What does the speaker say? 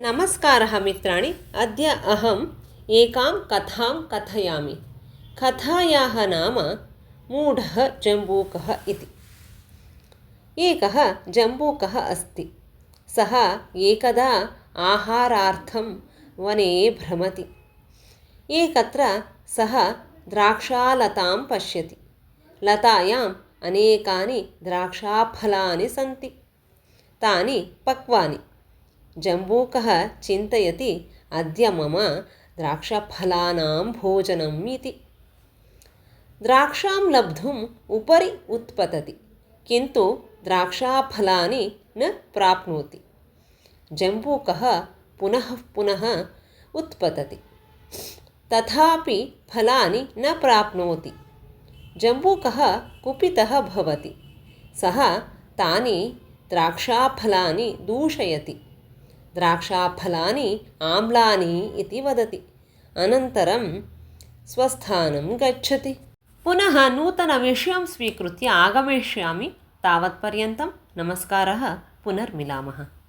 नमस्कारः मित्राणि। अद्य अहम् एकां कथां कथयामि। कथायाः नाम मूढः जम्बूकः इति। एकः जम्बूकः अस्ति। सः एकदा आहारार्थं वने भ्रमति। एकत्र सः द्राक्षालतां पश्यति। लतायाम् अनेकानि द्राक्षाफलानि सन्ति। तानि पक्वानि। जम्बूकः चिन्तयति, अद्य मम द्राक्षफलानां भोजनम् इति। द्राक्षां लब्धुम् उपरि उत्पतति, किन्तु द्राक्षाफलानि न प्राप्नोति। जम्बूकः पुनः पुनः उत्पतति, तथापि फलानि न प्राप्नोति। जम्बूकः कुपितः भवति। सः तानि द्राक्षाफलानि दूषयति। द्राक्षाफलानि आम्लानि इति वदति। अनन्तरं स्वस्थानं गच्छति। पुनः नूतनविषयं स्वीकृत्य आगमिष्यामि। तावत्पर्यन्तं नमस्कारः। पुनर्मिलामः।